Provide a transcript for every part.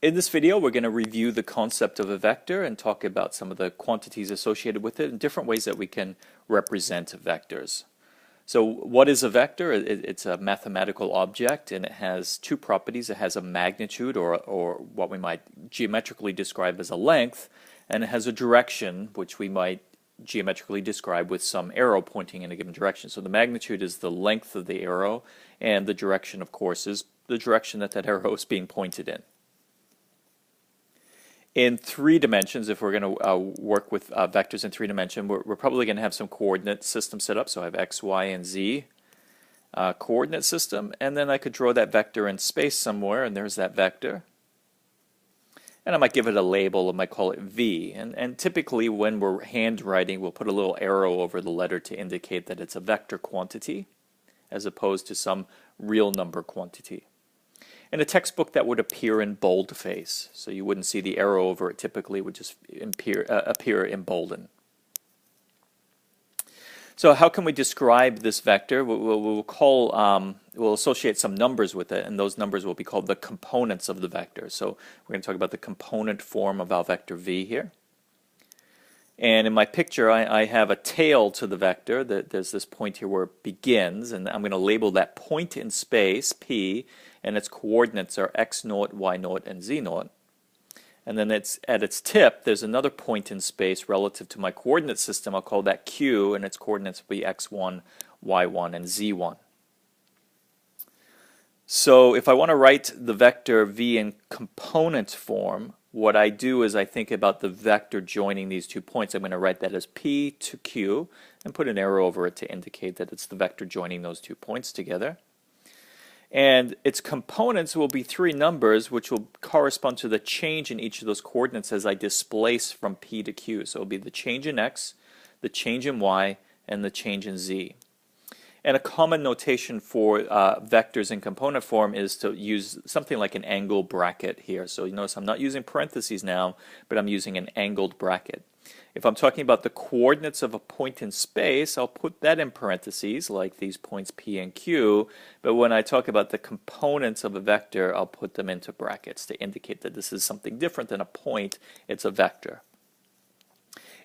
In this video, we're going to review the concept of a vector and talk about some of the quantities associated with it and different ways that we can represent vectors. So what is a vector? It's a mathematical object, and it has two properties. It has a magnitude, or what we might geometrically describe as a length, and it has a direction, which we might geometrically describe with some arrow pointing in a given direction. So the magnitude is the length of the arrow, and the direction, of course, is the direction that that arrow is being pointed in. In 3 dimensions, if we're going to work with vectors in 3 dimensions, we're probably going to have some coordinate system set up. So I have x, y, and z coordinate system, and then I could draw that vector in space somewhere, and there's that vector. And I might give it a label, I might call it v. And typically when we're handwriting, we'll put a little arrow over the letter to indicate that it's a vector quantity as opposed to some real number quantity. In a textbook, that would appear in boldface, so you wouldn't see the arrow over it. Typically, it would just appear emboldened. So how can we describe this vector? We'll associate some numbers with it, and those numbers will be called the components of the vector. So we're going to talk about the component form of our vector v here. And in my picture, I have a tail to the vector. There's this point here where it begins, and I'm going to label that point in space, P, and its coordinates are x0, y0, and z0. And then at its tip, there's another point in space relative to my coordinate system. I'll call that Q, and its coordinates will be x1, y1, and z1. So if I want to write the vector v in component form, what I do is I think about the vector joining these 2 points. I'm going to write that as P to Q and put an arrow over it to indicate that it's the vector joining those 2 points together. And its components will be 3 numbers, which will correspond to the change in each of those coordinates as I displace from P to Q. So it'll be the change in x, the change in y, and the change in z. And a common notation for vectors in component form is to use something like an angle bracket here. So you notice I'm not using parentheses now, but I'm using an angled bracket. If I'm talking about the coordinates of a point in space, I'll put that in parentheses, like these points P and Q. But when I talk about the components of a vector, I'll put them into brackets to indicate that this is something different than a point. It's a vector.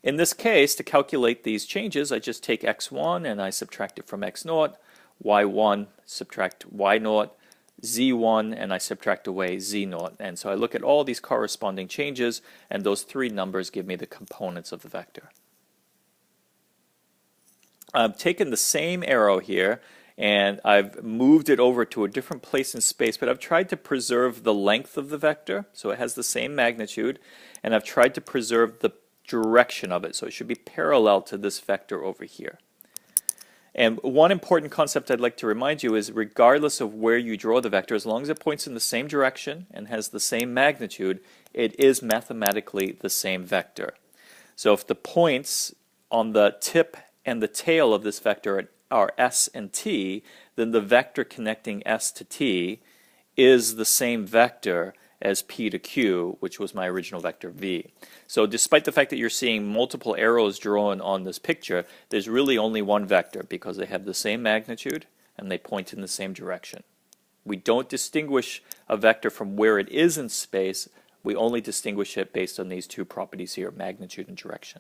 In this case, to calculate these changes, I just take x1 and I subtract it from x0, y1, subtract y0, z1, and I subtract away z0. And so I look at all these corresponding changes, and those 3 numbers give me the components of the vector. I've taken the same arrow here, and I've moved it over to a different place in space, but I've tried to preserve the length of the vector, so it has the same magnitude, and I've tried to preserve the direction of it, so it should be parallel to this vector over here. And one important concept I'd like to remind you is regardless of where you draw the vector, as long as it points in the same direction and has the same magnitude, it is mathematically the same vector. So if the points on the tip and the tail of this vector are s and t, then the vector connecting s to t is the same vector as P to Q, which was my original vector v. So despite the fact that you're seeing multiple arrows drawn on this picture, there's really only one vector because they have the same magnitude and they point in the same direction. We don't distinguish a vector from where it is in space. We only distinguish it based on these 2 properties here, magnitude and direction.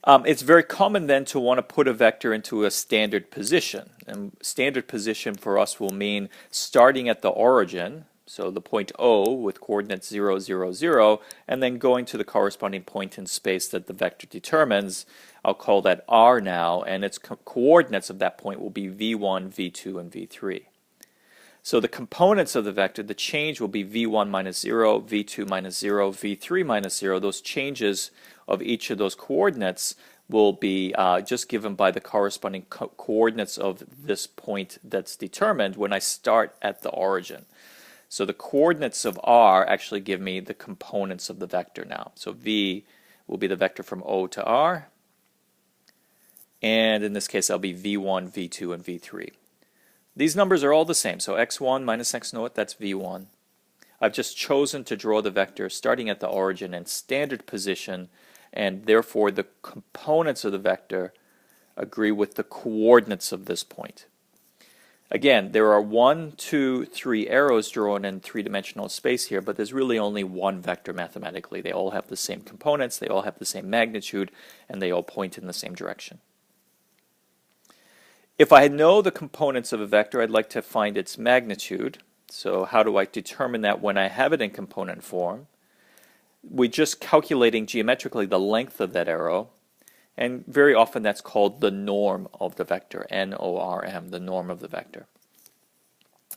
It's very common then to want to put a vector into a standard position. And standard position for us will mean starting at the origin, so the point O with coordinates 0, 0, 0, and then going to the corresponding point in space that the vector determines. I'll call that R now, and its coordinates of that point will be v1, v2, and v3. So the components of the vector, the change will be v1 minus 0, v2 minus 0, v3 minus 0. Those changes of each of those coordinates will be just given by the corresponding coordinates of this point that's determined when I start at the origin. So the coordinates of R actually give me the components of the vector now. So v will be the vector from O to R, and in this case that'll be v1, v2, and v3. These numbers are all the same, so x1 minus x0, that's v1. I've just chosen to draw the vector starting at the origin in standard position, and therefore the components of the vector agree with the coordinates of this point. Again, there are 1, 2, 3 arrows drawn in three-dimensional space here, but there's really only one vector mathematically. They all have the same components, they all have the same magnitude, and they all point in the same direction. If I know the components of a vector, I'd like to find its magnitude. So how do I determine that when I have it in component form? We're just calculating geometrically the length of that arrow, and very often that's called the norm of the vector, N-O-R-M, the norm of the vector.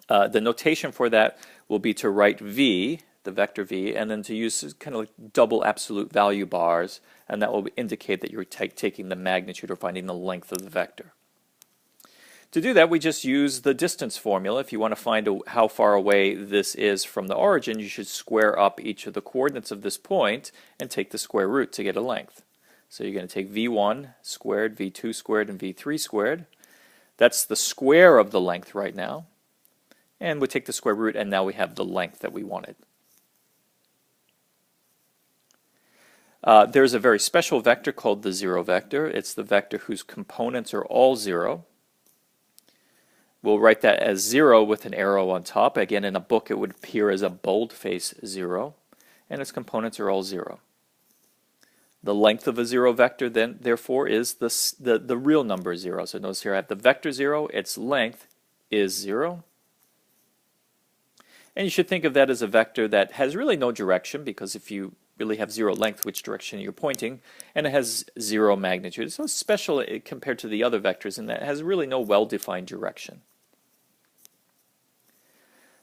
The notation for that will be to write v, the vector v, and then to use kind of like double absolute value bars, and that will indicate that you're taking the magnitude or finding the length of the vector. To do that, we just use the distance formula. If you want to find how far away this is from the origin, you should square up each of the coordinates of this point and take the square root to get a length. So you're going to take v1 squared, v2 squared, and v3 squared. That's the square of the length right now. And we take the square root, and now we have the length that we wanted. There's a very special vector called the zero vector. It's the vector whose components are all 0. We'll write that as 0 with an arrow on top. Again, in a book it would appear as a boldface 0, and its components are all 0. The length of a zero vector then, therefore, is the real number 0. So notice here I have the vector 0, its length is 0. And you should think of that as a vector that has really no direction, because if you really have 0 length, which direction you're pointing, and it has 0 magnitude. So it's special compared to the other vectors in that it has really no well-defined direction.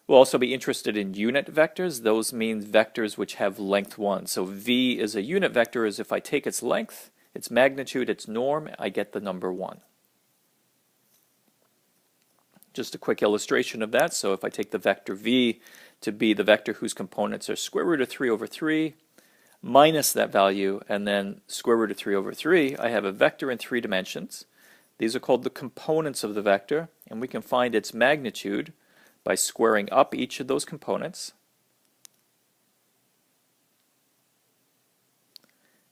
We'll also be interested in unit vectors. Those mean vectors which have length 1. So v is a unit vector as if I take its length, its magnitude, its norm, I get the number 1. Just a quick illustration of that. So if I take the vector v to be the vector whose components are square root of 3 over 3, minus that value, and then square root of 3 over 3, I have a vector in 3 dimensions. These are called the components of the vector, and we can find its magnitude by squaring up each of those components,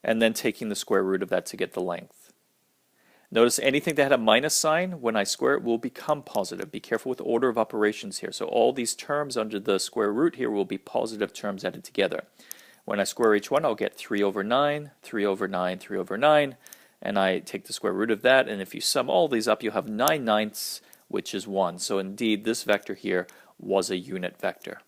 and then taking the square root of that to get the length. Notice anything that had a minus sign, when I square it, will become positive. Be careful with order of operations here. So all these terms under the square root here will be positive terms added together. When I square each one, I'll get 3 over 9, 3 over 9, 3 over 9, and I take the square root of that, and if you sum all these up, you'll have 9/9, which is 1. So indeed, this vector here was a unit vector.